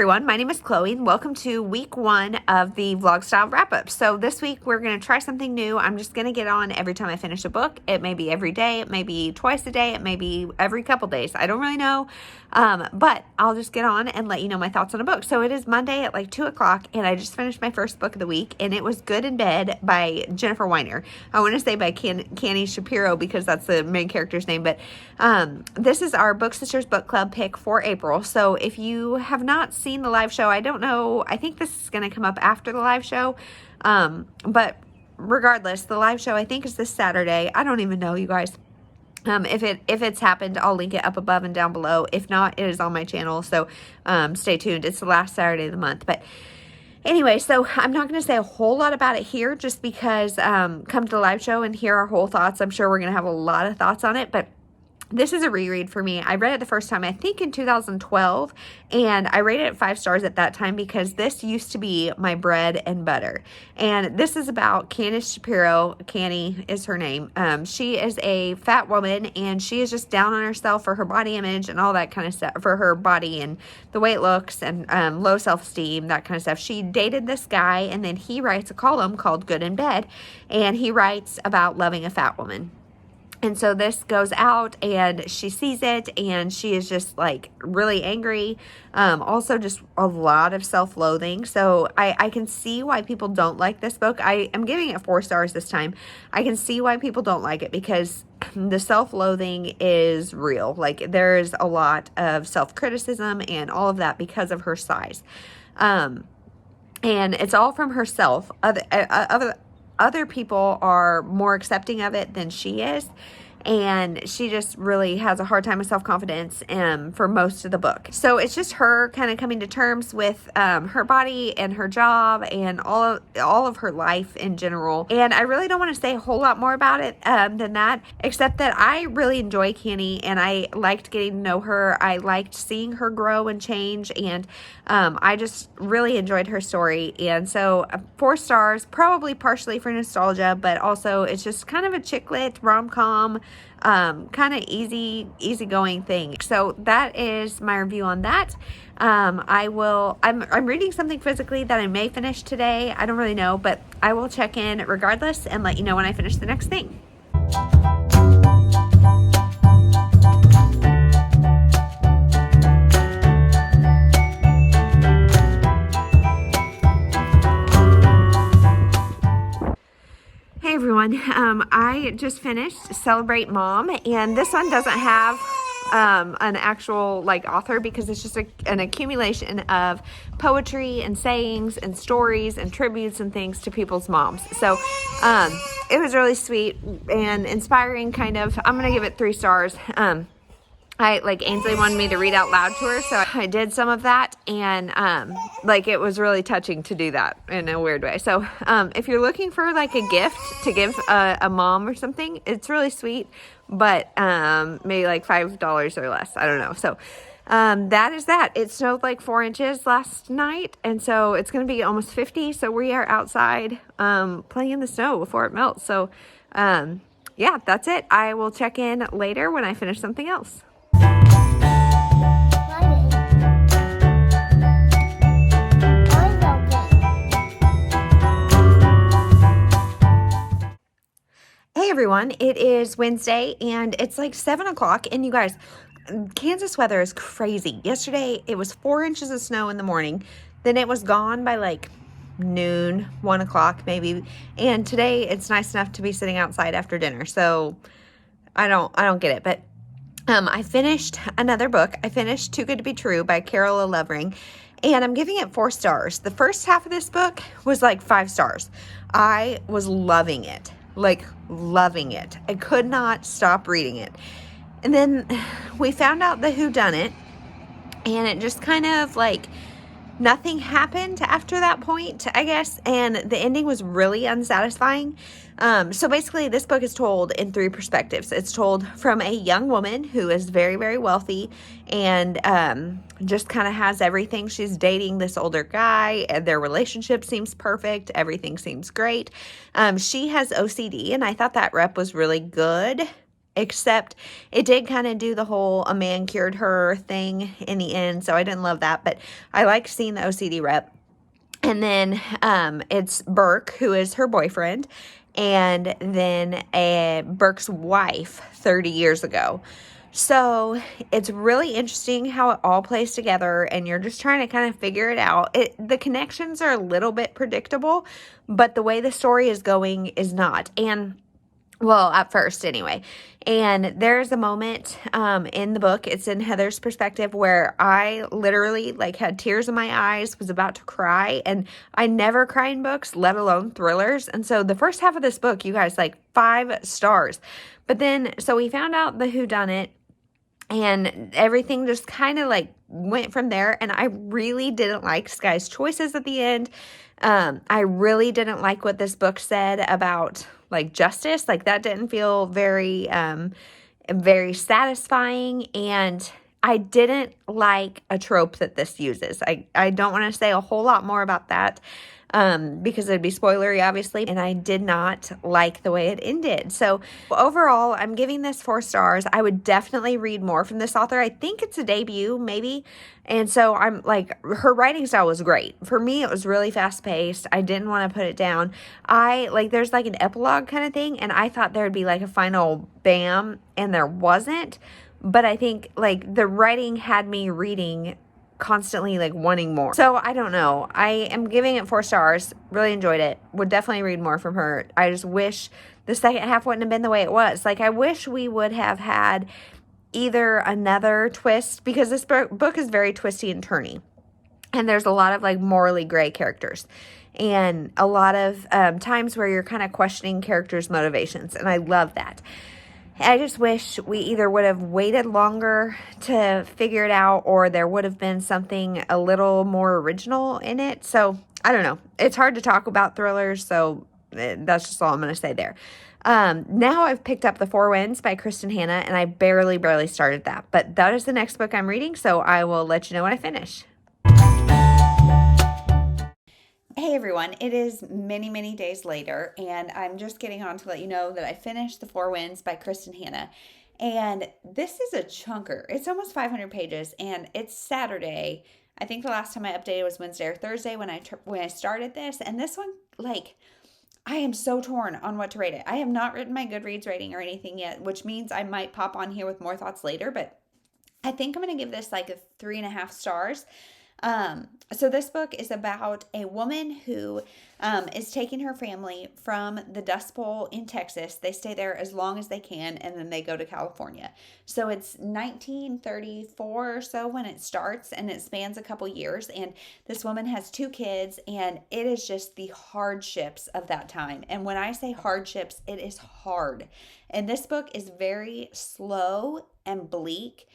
everyone, my name is Chloe and welcome to week 1 of the vlog style wrap-up. So this week we're going to try something new. I'm just going to get on every time I finish a book. It may be every day, it may be twice a day, it may be every couple days. I don't really know, but I'll just get on and let you know my thoughts on a book. So it is Monday at like 2 o'clock and I just finished my first book of the week and it was Good in Bed by Jennifer Weiner. I want to say by Canny Shapiro because that's the main character's name, but this is our Book Sisters Book Club pick for April. So if you have not seen the live show, I don't know, I think this is going to come up after the live show, but regardless, the live show I think is this Saturday. I don't even know, you guys. If it's happened, I'll link it up above and down below. If not, it is on my channel, so stay tuned. It's the last Saturday of the month. But anyway, so I'm not going to say a whole lot about it here just because come to the live show and hear our whole thoughts. I'm sure we're going to have a lot of thoughts on it, but this is a reread for me. I read it the first time, I think in 2012, and I rated it 5 stars at that time because this used to be my bread and butter. And this is about Candace Shapiro. Canny is her name. She is a fat woman, and she is just down on herself for her body image and all that kind of stuff, for her body and the way it looks and low self-esteem, that kind of stuff. She dated this guy, and then he writes a column called Good in Bed, and he writes about loving a fat woman. And so this goes out and she sees it and she is just like really angry. Also just a lot of self-loathing. So I can see why people don't like this book. I am giving it 4 stars this time. I can see why people don't like it because the self-loathing is real. Like there is a lot of self-criticism and all of that because of her size. And it's all from herself. Other people are more accepting of it than she is, and she just really has a hard time with self-confidence for most of the book. So it's just her kind of coming to terms with her body and her job and all of her life in general. And I really don't want to say a whole lot more about it than that, except that I really enjoy Canny and I liked getting to know her. I liked seeing her grow and change, and I just really enjoyed her story. And so 4 stars, probably partially for nostalgia, but also it's just kind of a chick lit rom-com, kind of easygoing thing. So that is my review on that. I'm reading something physically that I may finish today. I don't really know, but I will check in regardless and let you know when I finish the next thing. Hey everyone, I just finished Celebrate Mom, and this one doesn't have an actual like author because it's just an accumulation of poetry and sayings and stories and tributes and things to people's moms. So it was really sweet and inspiring kind of. I'm gonna give it 3 stars. Ainsley wanted me to read out loud to her, so I did some of that, and it was really touching to do that in a weird way. So if you're looking for like a gift to give a mom or something, it's really sweet, but maybe like $5 or less. I don't know. So that is that. It snowed like 4 inches last night, and so it's going to be almost 50. So we are outside playing in the snow before it melts. So yeah, that's it. I will check in later when I finish something else. Hey everyone, it is Wednesday and it's like 7 o'clock, and you guys, Kansas weather is crazy. Yesterday it was 4 inches of snow in the morning, then it was gone by like noon, 1 o'clock maybe, and today it's nice enough to be sitting outside after dinner. So I don't get it, but I finished another book. I finished Too Good to Be True by Carola, and I'm giving it 4 stars. The first half of this book was like 5 stars. I was loving it. I could not stop reading it. And then we found out the whodunit, and it just kind of like nothing happened after that point, I guess, and the ending was really unsatisfying. So basically this book is told in 3 perspectives. It's told from a young woman who is very, very wealthy and just kind of has everything. She's dating this older guy, and their relationship seems perfect. Everything seems great. She has OCD, and I thought that rep was really good. except it did kind of do the whole a man cured her thing in the end, so I didn't love that, but I liked seeing the OCD rep. And then it's Burke, who is her boyfriend, and then Burke's wife 30 years ago. So it's really interesting how it all plays together, and you're just trying to kind of figure it out. The connections are a little bit predictable, but the way the story is going is not. And well, at first anyway. And there's a moment in the book, it's in Heather's perspective, where I literally like had tears in my eyes, was about to cry, and I never cry in books, let alone thrillers. And so the first half of this book, you guys, like 5 stars. But then, so we found out the whodunit, and everything just kind of like went from there. And I really didn't like Skye's choices at the end. I really didn't like what this book said about like justice. Like that didn't feel very, very satisfying. And I didn't like a trope that this uses. I don't want to say a whole lot more about that. Because it'd be spoilery, obviously, and I did not like the way it ended. So overall, I'm giving this 4 stars. I would definitely read more from this author. I think it's a debut, maybe. And so I'm like, her writing style was great. For me, it was really fast paced. I didn't want to put it down. There's like an epilogue kind of thing, and I thought there'd be like a final bam, and there wasn't. But I think like the writing had me reading constantly like wanting more. So I don't know. I am giving it 4 stars. Really enjoyed it. Would definitely read more from her. I just wish the second half wouldn't have been the way it was. Like I wish we would have had either another twist, because this book is very twisty and turny. And there's a lot of like morally gray characters. And a lot of times where you're kind of questioning characters' motivations. And I love that. I just wish we either would have waited longer to figure it out, or there would have been something a little more original in it. So I don't know. It's hard to talk about thrillers, so that's just all I'm going to say there. Now I've picked up The Four Winds by Kristin Hannah, and I barely started that. But that is the next book I'm reading, so I will let you know when I finish. Hey everyone, it is many days later, and I'm just getting on to let you know that I finished The Four Winds by Kristin Hannah. And this is a chunker. It's almost 500 pages, and it's Saturday. I think the last time I updated was Wednesday or Thursday when I started this. And this one, like, I am so torn on what to rate it. I have not written my Goodreads rating or anything yet, which means I might pop on here with more thoughts later, but I think I'm going to give this like a 3.5 stars. So this book is about a woman who is taking her family from the Dust Bowl in Texas. They stay there as long as they can, and then they go to California. So it's 1934 or so when it starts, and it spans a couple years. And this woman has 2 kids, and it is just the hardships of that time. And when I say hardships, it is hard. And this book is very slow and bleak.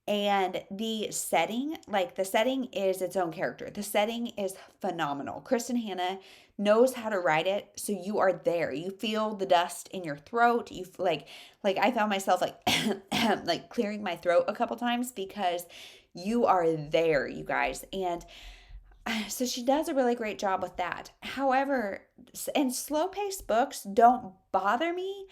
And the setting is its own character. The setting is phenomenal. Kristin Hannah knows how to write it, so you are there. You feel the dust in your throat. You like I found myself like like clearing my throat a couple times because you are there, you guys. And so she does a really great job with that. However, and slow-paced books don't bother me,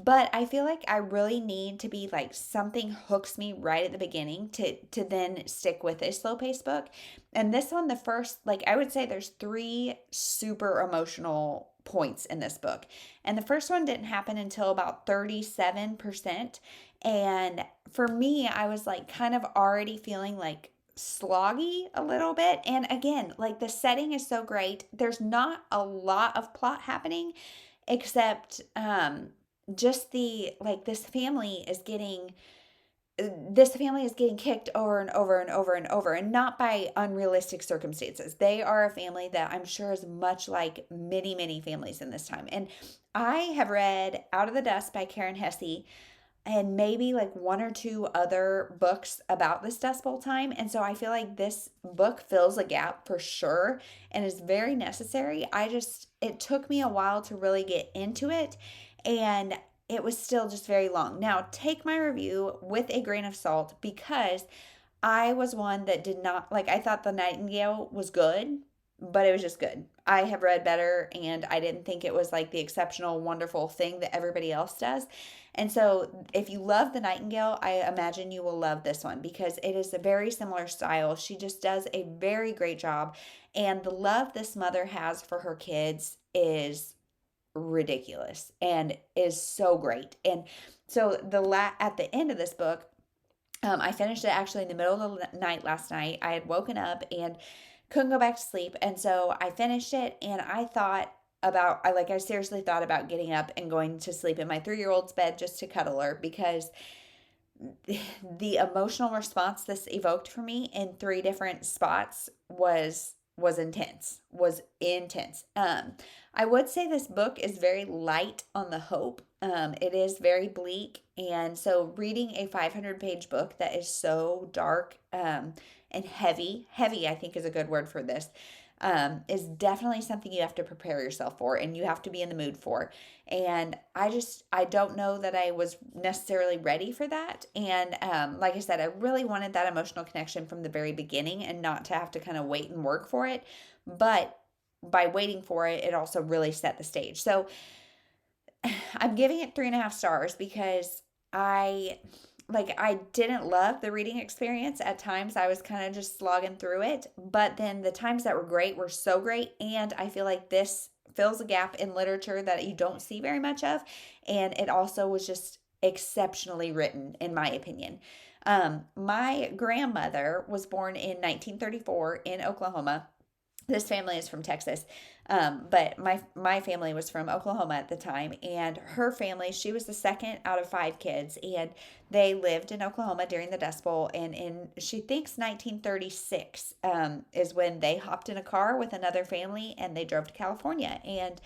but I feel like I really need to be like something hooks me right at the beginning to then stick with a slow-paced book. And this one, the first, like I would say there's 3 super emotional points in this book. And the first one didn't happen until about 37%. And for me, I was like kind of already feeling like sloggy a little bit. And again, like the setting is so great. There's not a lot of plot happening except just the like this family is getting kicked over and over and over and over, and not by unrealistic circumstances. They are a family that I'm sure is much like many families in this time. And I have read Out of the Dust by Karen Hesse and maybe like 1 or 2 other books about this Dust Bowl time. And so I feel like this book fills a gap for sure and is very necessary. It took me a while to really get into it, and it was still just very long. Now, take my review with a grain of salt, because I was one that did not, like, I thought The Nightingale was good, but it was just good. I have read better, and I didn't think it was like the exceptional, wonderful thing that everybody else does. And so, if you love The Nightingale, I imagine you will love this one because it is a very similar style. She just does a very great job. And the love this mother has for her kids is ridiculous and is so great. And so, at the end of this book, I finished it actually in the middle of the night last night. I had woken up and couldn't go back to sleep. And so I finished it, and I thought I seriously thought about getting up and going to sleep in my 3-year-old's bed just to cuddle her because the emotional response this evoked for me in 3 different spots was intense. I would say this book is very light on the hope. It is very bleak, and so reading a 500-page book that is so dark and heavy I think is a good word for this, is definitely something you have to prepare yourself for and you have to be in the mood for. And I don't know that I was necessarily ready for that. And like I said, I really wanted that emotional connection from the very beginning and not to have to kind of wait and work for it. But by waiting for it, it also really set the stage. So I'm giving it 3.5 stars because I didn't love the reading experience. At times I was kind of just slogging through it, but then the times that were great were so great. And I feel like this fills a gap in literature that you don't see very much of. And it also was just exceptionally written, in my opinion. My grandmother was born in 1934 in Oklahoma. This family is from Texas, but my family was from Oklahoma at the time, and her family, she was the second out of 5 kids, and they lived in Oklahoma during the Dust Bowl. And she thinks 1936 is when they hopped in a car with another family and they drove to California. And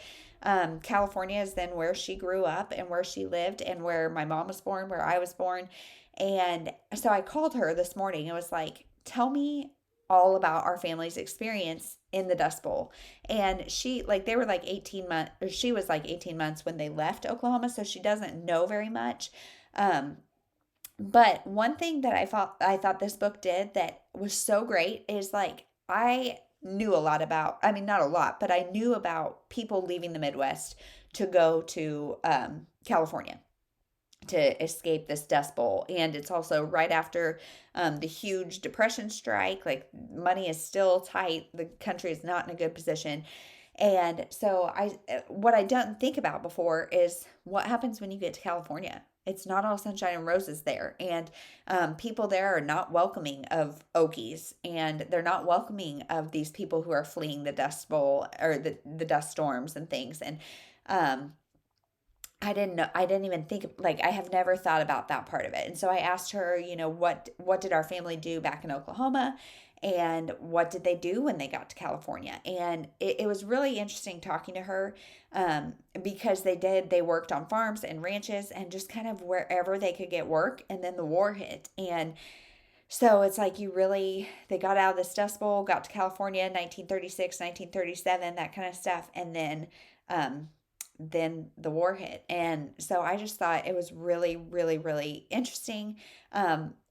California is then where she grew up and where she lived and where my mom was born, where I was born. And so I called her this morning. It was like, tell me all about our family's experience in the Dust Bowl. And she she was like 18 months when they left Oklahoma, so she doesn't know very much. But one thing that I thought this book did that was so great is like I knew a lot about, I mean, not a lot, but I knew about people leaving the Midwest to go to California to escape this Dust Bowl. And it's also right after the huge depression strike. Like, money is still tight, the country is not in a good position. And so what I didn't think about before is what happens when you get to California. It's not all sunshine and roses there, and people there are not welcoming of Okies, and they're not welcoming of these people who are fleeing the Dust Bowl or the dust storms and things. And I didn't know. I didn't even think, like, I have never thought about that part of it. And so I asked her, what did our family do back in Oklahoma, and what did they do when they got to California? And it was really interesting talking to her, because they worked on farms and ranches and just kind of wherever they could get work. And then the war hit. And so it's like they got out of this Dust Bowl, got to California, 1936, 1937, that kind of stuff. And then the war hit. And so I just thought it was really, really, really interesting,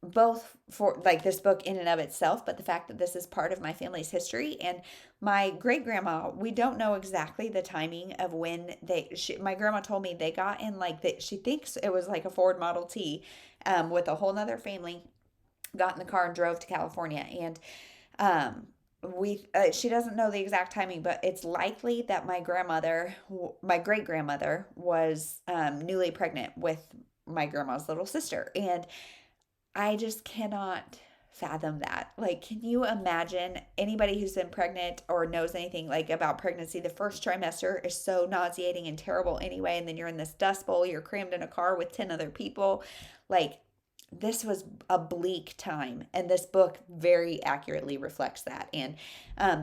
both for like this book in and of itself, but the fact that this is part of my family's history. And my great grandma, we don't know exactly the timing of when my grandma told me they got in she thinks it was like a Ford Model T, with a whole nother family, got in the car and drove to California. And she doesn't know the exact timing, but it's likely that my great grandmother was newly pregnant with my grandma's little sister. And I just cannot fathom that. Like, can you imagine anybody who's been pregnant or knows anything like about pregnancy? The first trimester is so nauseating and terrible anyway, and then you're in this Dust Bowl, you're crammed in a car with 10 other people. Like, this was a bleak time, and this book very accurately reflects that. And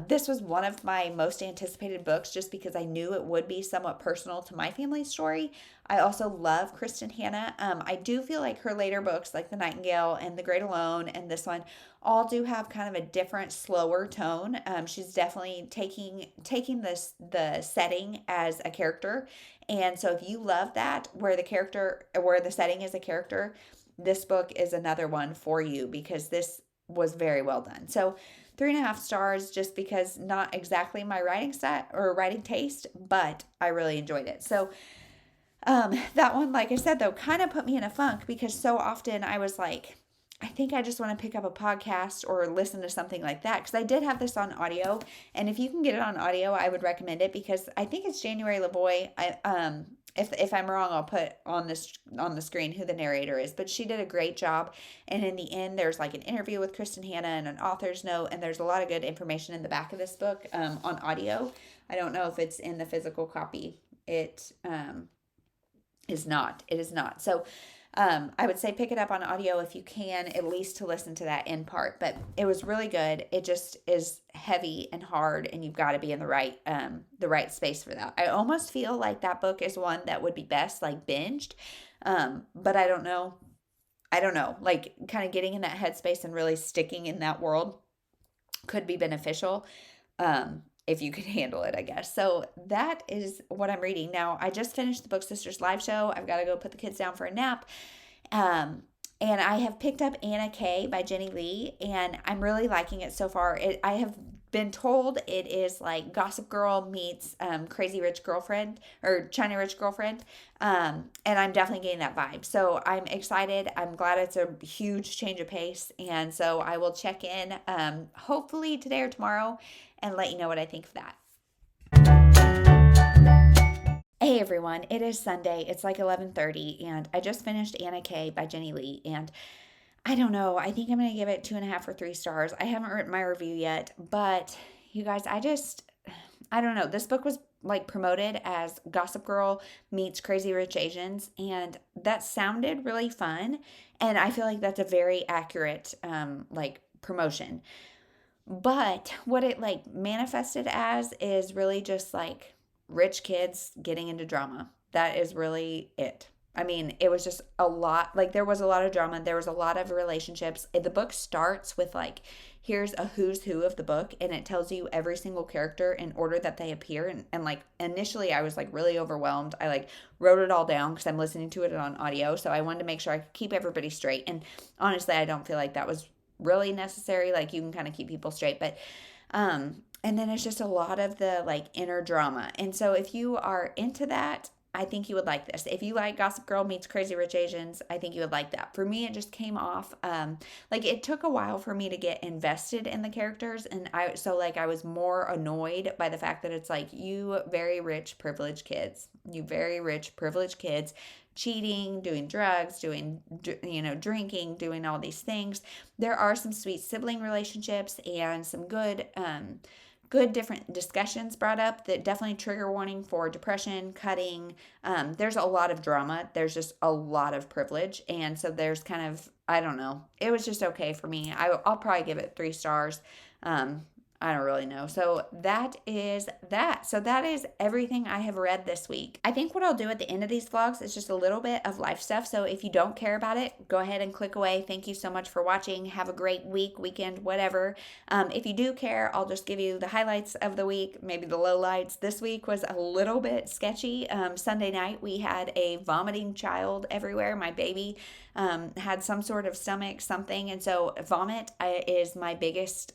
this was one of my most anticipated books just because I knew it would be somewhat personal to my family's story. I also love Kristin Hannah. I do feel like her later books, like The Nightingale and The Great Alone and this one, all do have kind of a different, slower tone. She's definitely taking the setting as a character. And so if you love that, where the setting is a character, this book is another one for you because this was very well done. So 3.5 stars just because not exactly my writing style or writing taste, but I really enjoyed it. So that one, like I said, though, kind of put me in a funk because so often I was like, I think I just want to pick up a podcast or listen to something like that because I did have this on audio, and if you can get it on audio, I would recommend it because I think it's January LaVoy. If I'm wrong, I'll put on the screen who the narrator is, but she did a great job. And in the end, there's like an interview with Kristin Hanna and an author's note, and there's a lot of good information in the back of this book on audio. I don't know if it's in the physical copy. It is not. It is not. So I would say pick it up on audio if you can, at least to listen to that end part. But it was really good. It just is heavy and hard, and you've got to be in the right space for that. I almost feel like that book is one that would be best like binged, but I don't know. Like kind of getting in that headspace and really sticking in that world could be beneficial. If you could handle it, I guess. So that is what I'm reading. Now, I just finished the Book Sisters live show. I've got to go put the kids down for a nap. And I have picked up Anna K by Jenny Lee, and I'm really liking it so far. I have been told it is like Gossip Girl meets Crazy Rich Girlfriend or China Rich Girlfriend. And I'm definitely getting that vibe. So I'm excited. I'm glad it's a huge change of pace. And so I will check in hopefully today or tomorrow and let you know what I think of that. Hey everyone, it is Sunday. It's like 11:30 and I just finished Anna K by Jenny Lee, and I don't know. I think I'm going to give it 2.5 or 3 stars. I haven't written my review yet, but you guys, I don't know. This book was like promoted as Gossip Girl meets Crazy Rich Asians, and that sounded really fun. And I feel like that's a very accurate like promotion. But what it like manifested as is really just like rich kids getting into drama. That is really it. I mean, it was just a lot, like there was a lot of drama. There was a lot of relationships. The book starts with like, here's a who's who of the book, and it tells you every single character in order that they appear. And like initially I was like really overwhelmed. I like wrote it all down because I'm listening to it on audio. So I wanted to make sure I could keep everybody straight. And honestly, I don't feel like that was really necessary. Like you can kind of keep people straight, but and then it's just a lot of the like inner drama. And so if you are into that, I think you would like this. If you like Gossip Girl meets Crazy Rich Asians, I think you would like that. For me, it just came off like it took a while for me to get invested in the characters, and I was more annoyed by the fact that it's like you very rich privileged kids, cheating, doing drugs, doing drinking, doing all these things. There are some sweet sibling relationships and some good different discussions brought up that definitely trigger warning for depression, cutting. There's a lot of drama. There's just a lot of privilege. And so there's kind of, I don't know. It was just okay for me. I'll probably give it 3 stars. I don't really know. So that is that. So that is everything I have read this week. I think what I'll do at the end of these vlogs is just a little bit of life stuff. So if you don't care about it, go ahead and click away. Thank you so much for watching. Have a great week, weekend, whatever. If you do care, I'll just give you the highlights of the week, maybe the lowlights. This week was a little bit sketchy. Sunday night, we had a vomiting child everywhere. My baby had some sort of stomach something. And so vomit is my biggest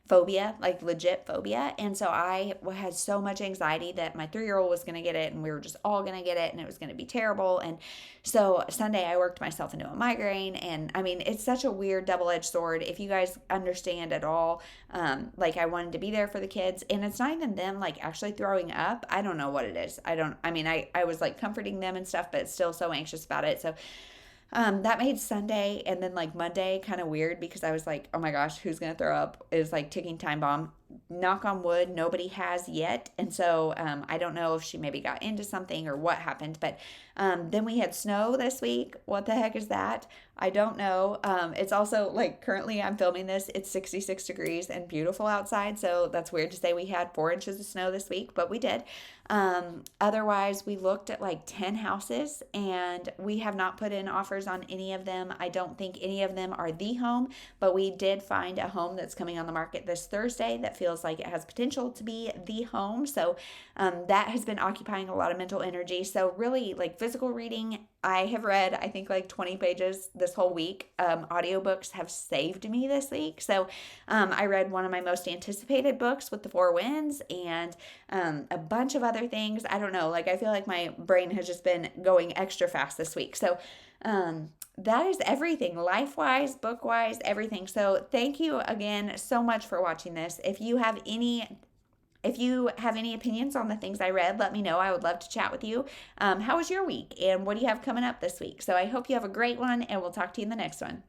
phobia, like legit phobia. And so I had so much anxiety that my 3-year-old was going to get it, and we were just all going to get it, and it was going to be terrible. And so Sunday I worked myself into a migraine, and I mean, it's such a weird double-edged sword. If you guys understand at all, I wanted to be there for the kids, and it's not even them actually throwing up. I don't know what it is. I was comforting them and stuff, but still so anxious about it. So that made Sunday and then Monday kind of weird because I was like, oh my gosh, who's going to throw up? Is ticking time bomb. Knock on wood, nobody has yet. And so I don't know if she maybe got into something or what happened. But then we had snow this week. What the heck is that? I don't know. It's also currently I'm filming this. It's 66 degrees and beautiful outside. So that's weird to say we had 4 inches of snow this week, but we did. Otherwise, we looked at 10 houses and we have not put in offers on any of them. I don't think any of them are the home, but we did find a home that's coming on the market this Thursday that that feels like it has potential to be the home. So that has been occupying a lot of mental energy. So really, like, physical reading, I have read, I think, like 20 pages this whole week. Audiobooks have saved me this week. So I read one of my most anticipated books with the Four Winds, and a bunch of other things. I don't know, like, I feel like my brain has just been going extra fast this week. So that is everything, life-wise, book-wise, everything. So thank you again so much for watching this. If you have any opinions on the things I read, let me know. I would love to chat with you. How was your week, and what do you have coming up this week? So I hope you have a great one, and we'll talk to you in the next one.